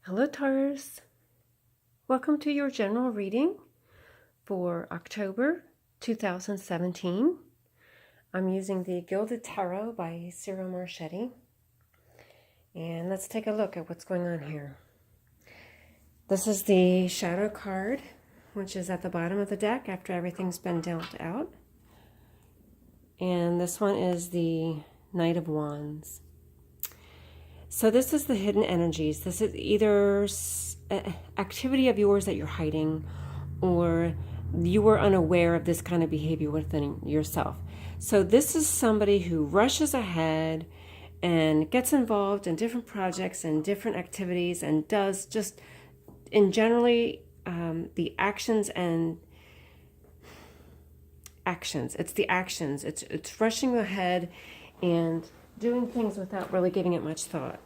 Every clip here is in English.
Hello, Taurus. Welcome to your general reading for October 2017. I'm using the Gilded Tarot by Cyril Marchetti. And let's take a look at what's going on here. This is the Shadow card, which is at the bottom of the deck after everything's been dealt out. And this one is the Knight of Wands. So this is the hidden energies. This is either activity of yours that you're hiding, or you were unaware of this kind of behavior within yourself. So this is somebody who rushes ahead and gets involved in different projects and different activities and does just in generally the actions and actions. It's the actions. It's rushing ahead and doing things without really giving it much thought.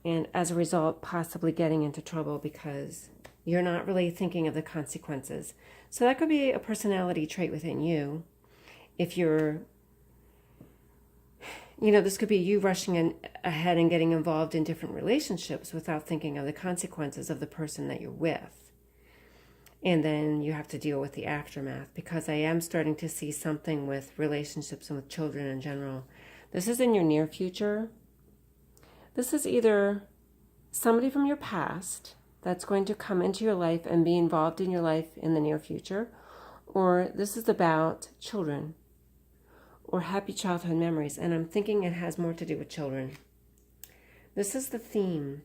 And as a result, possibly getting into trouble because you're not really thinking of the consequences. So that could be a personality trait within you. If you're, this could be you rushing ahead and getting involved in different relationships without thinking of the consequences of the person that you're with. And then you have to deal with the aftermath, because I am starting to see something with relationships and with children in general. This is in your near future. This is either somebody from your past that's going to come into your life and be involved in your life in the near future, or this is about children or happy childhood memories. And I'm thinking it has more to do with children. This is the theme.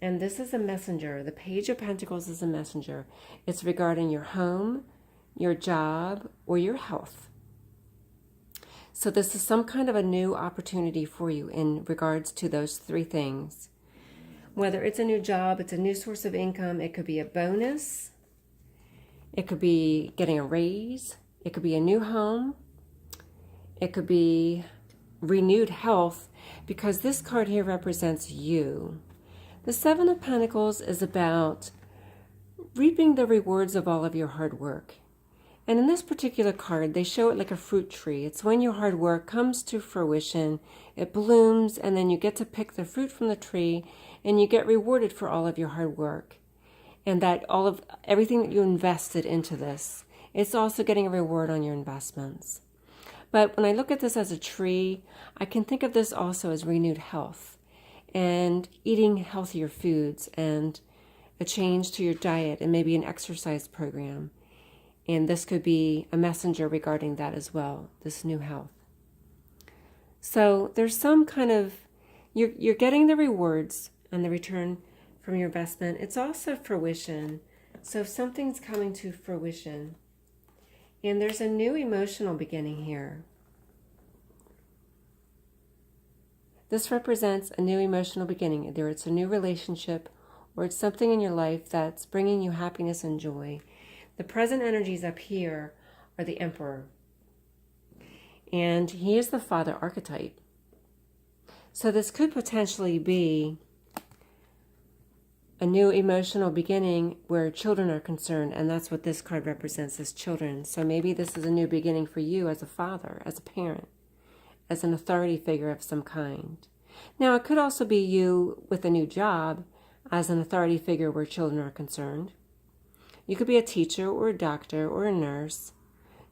And this is a messenger. The Page of Pentacles is a messenger. It's regarding your home, your job, or your health. So this is some kind of a new opportunity for you in regards to those three things. Whether it's a new job, it's a new source of income, it could be a bonus, it could be getting a raise, it could be a new home, it could be renewed health, because this card here represents you. The Seven of Pentacles is about reaping the rewards of all of your hard work. And in this particular card, they show it like a fruit tree. It's when your hard work comes to fruition, it blooms, and then you get to pick the fruit from the tree, and you get rewarded for all of your hard work. And that everything that you invested into this, it's also getting a reward on your investments. But when I look at this as a tree, I can think of this also as renewed health and eating healthier foods and a change to your diet and maybe an exercise program. And this could be a messenger regarding that as well, this new health. So there's some kind of, you're getting the rewards and the return from your investment. It's also fruition. So if something's coming to fruition, and there's a new emotional beginning here. This represents a new emotional beginning. Either it's a new relationship or it's something in your life that's bringing you happiness and joy. The present energies up here are the Emperor. And he is the father archetype. So this could potentially be a new emotional beginning where children are concerned. And that's what this card represents, as children. So maybe this is a new beginning for you as a father, as a parent, as an authority figure of some kind. Now, it could also be you with a new job as an authority figure where children are concerned. You could be a teacher or a doctor or a nurse.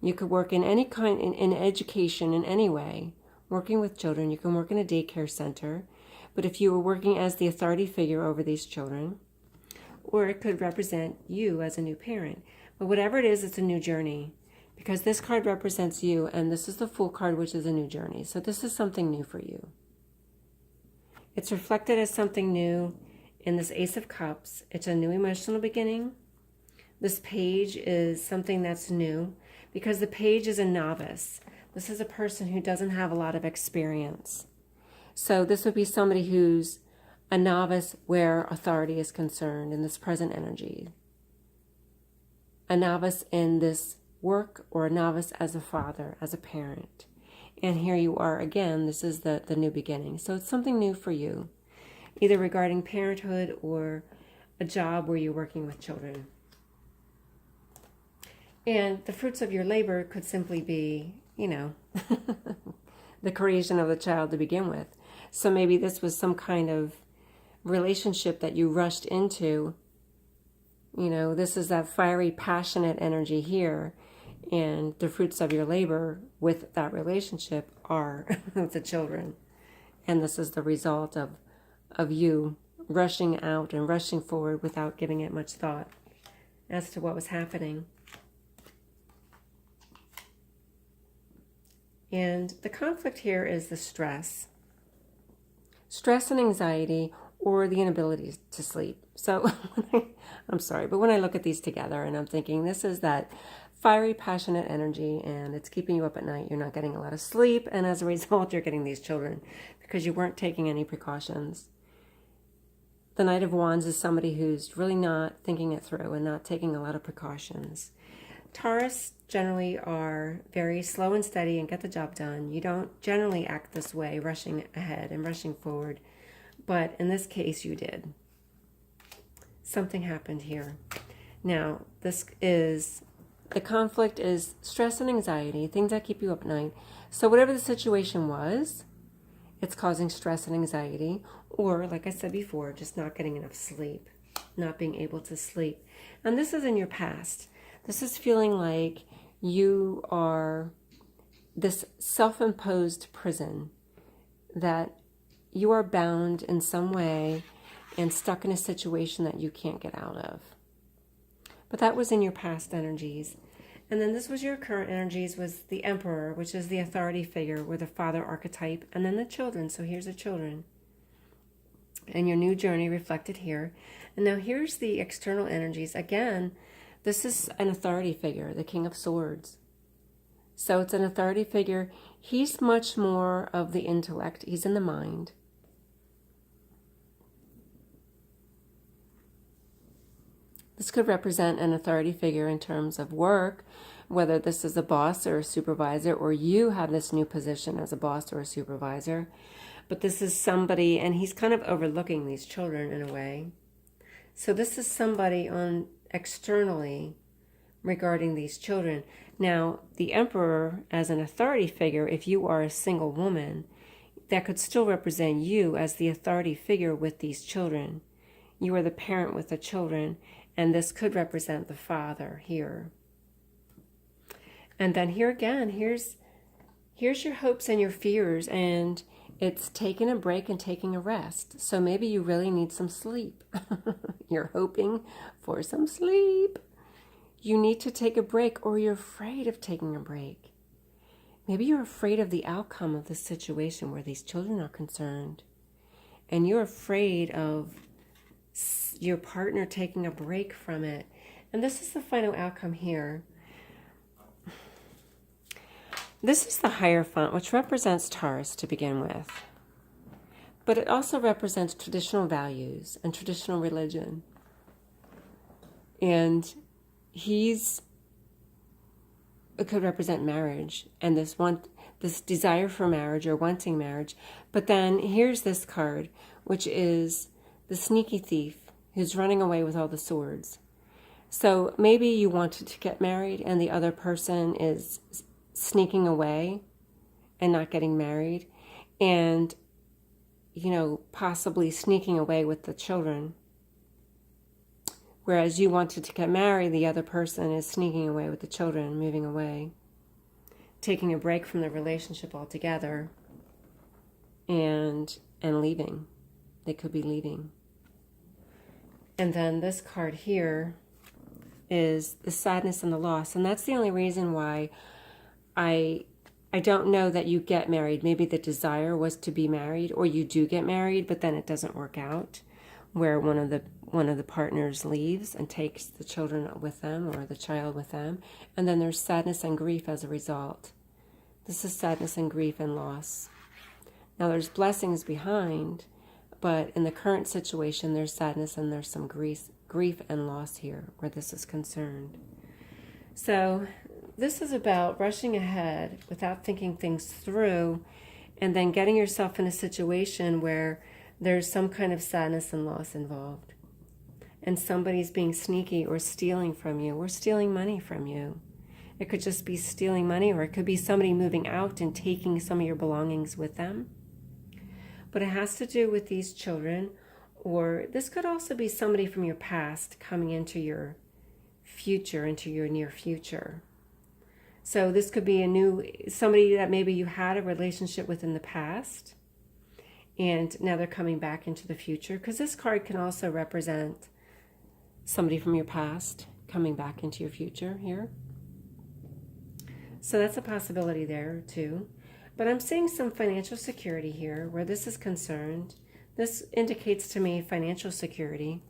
You could work in any kind, in education in any way, working with children. You can work in a daycare center. But if you were working as the authority figure over these children, or it could represent you as a new parent. But whatever it is, it's a new journey, because this card represents you, and this is the Fool card, which is a new journey. So this is something new for you. It's reflected as something new in this Ace of Cups. It's a new emotional beginning. This page is something that's new, because the page is a novice. This is a person who doesn't have a lot of experience. So this would be somebody who's a novice where authority is concerned in this present energy. A novice in this work, or a novice as a father, as a parent. And here you are again, this is the new beginning. So it's something new for you, either regarding parenthood or a job where you're working with children. And the fruits of your labor could simply be, the creation of the child to begin with. So maybe this was some kind of relationship that you rushed into. You know, this is that fiery, passionate energy here. And the fruits of your labor with that relationship are the children. And this is the result of you rushing out and rushing forward without giving it much thought as to what was happening. And the conflict here is the stress. Stress and anxiety, or the inability to sleep. So, I'm sorry, but when I look at these together and I'm thinking this is that fiery, passionate energy and it's keeping you up at night, you're not getting a lot of sleep, and as a result, you're getting these children because you weren't taking any precautions. The Knight of Wands is somebody who's really not thinking it through and not taking a lot of precautions. Taurus generally are very slow and steady and get the job done. You don't generally act this way, rushing ahead and rushing forward. But in this case, you did. Something happened here. Now, the conflict is stress and anxiety, things that keep you up at night. So whatever the situation was, it's causing stress and anxiety. Or, like I said before, just not getting enough sleep, not being able to sleep. And this is in your past. This is feeling like you are this self-imposed prison, that you are bound in some way and stuck in a situation that you can't get out of. But that was in your past energies. And then this was your current energies, was the Emperor, which is the authority figure, or the father archetype, and then the children. So here's the children. And your new journey reflected here. And now here's the external energies. Again, this is an authority figure, the King of Swords. So it's an authority figure. He's much more of the intellect. He's in the mind. This could represent an authority figure in terms of work, whether this is a boss or a supervisor, or you have this new position as a boss or a supervisor. But this is somebody, and he's kind of overlooking these children in a way. So this is somebody on externally regarding these children. Now, the Emperor as an authority figure, if you are a single woman, that could still represent you as the authority figure with these children. You are the parent with the children, and this could represent the father here. And then here again, here's your hopes and your fears, and it's taking a break and taking a rest. So maybe you really need some sleep. You're hoping for some sleep. You need to take a break, or you're afraid of taking a break. Maybe you're afraid of the outcome of the situation where these children are concerned. And you're afraid of your partner taking a break from it. And this is the final outcome here. This is the Hierophant, which represents Taurus to begin with. But it also represents traditional values and traditional religion. And it could represent marriage and this desire for marriage or wanting marriage. But then here's this card, which is the sneaky thief who's running away with all the swords. So maybe you wanted to get married and the other person is sneaking away and not getting married, and possibly sneaking away with the children. Whereas you wanted to get married, the other person is sneaking away with the children, moving away, taking a break from the relationship altogether, and leaving. They could be leaving. And then this card here is the sadness and the loss. And that's the only reason why I don't know that you get married. Maybe the desire was to be married, or you do get married, but then it doesn't work out, where one of the partners leaves and takes the children with them, or the child with them, and then there's sadness and grief as a result. This is sadness and grief and loss. Now there's blessings behind, but in the current situation there's sadness and there's some grief and loss here where this is concerned. So this is about rushing ahead without thinking things through, and then getting yourself in a situation where there's some kind of sadness and loss involved. And somebody's being sneaky or stealing from you, or stealing money from you. It could just be stealing money, or it could be somebody moving out and taking some of your belongings with them. But it has to do with these children, Or this could also be somebody from your past coming into your future, into your near future. So this could be somebody that maybe you had a relationship with in the past, and now they're coming back into the future, because this card can also represent somebody from your past coming back into your future here. So that's a possibility there too. But I'm seeing some financial security here where this is concerned. This indicates to me financial security,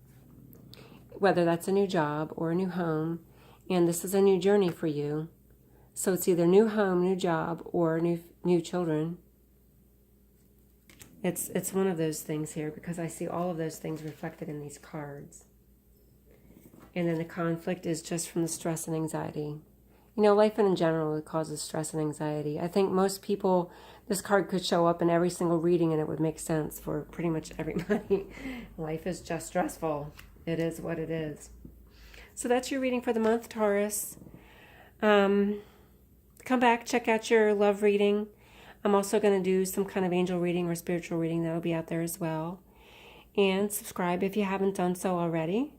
whether that's a new job or a new home, and this is a new journey for you. So it's either new home, new job, or new children. It's one of those things here, because I see all of those things reflected in these cards. And then the conflict is just from the stress and anxiety. You know, life in general causes stress and anxiety. I think most people, this card could show up in every single reading and it would make sense for pretty much everybody. Life is just stressful. It is what it is. So that's your reading for the month, Taurus. Come back, check out your love reading. I'm also going to do some kind of angel reading or spiritual reading that'll be out there as well. And subscribe if you haven't done so already.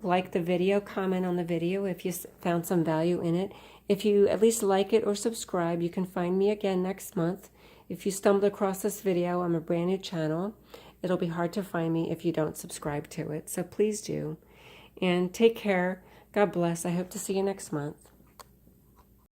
Like the video, comment on the video if you found some value in it. If you at least like it or subscribe, you can find me again next month. If you stumbled across this video, I'm a brand new channel. It'll be hard to find me if you don't subscribe to it, so please do. And take care. God bless. I hope to see you next month.